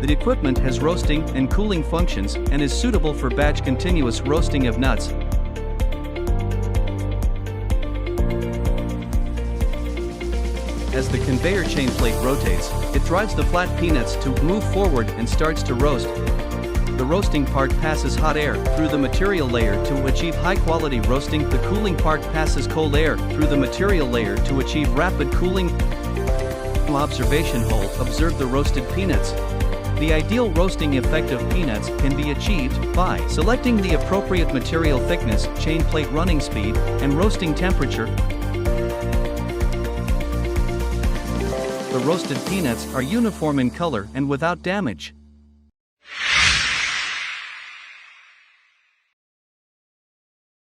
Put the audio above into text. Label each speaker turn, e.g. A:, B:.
A: The equipment has roasting and cooling functions and is suitable for batch continuous roasting of nuts. As the conveyor chain plate rotates, it drives the flat peanuts to move forward and starts to roast. The roasting part passes hot air through the material layer to achieve high-quality roasting. The cooling part passes cold air through the material layer to achieve rapid cooling. Observation hole: observe the roasted peanuts. The ideal roasting effect of peanuts can be achieved by selecting the appropriate material thickness, chain plate running speed, and roasting temperature. The roasted peanuts are uniform in color and without damage.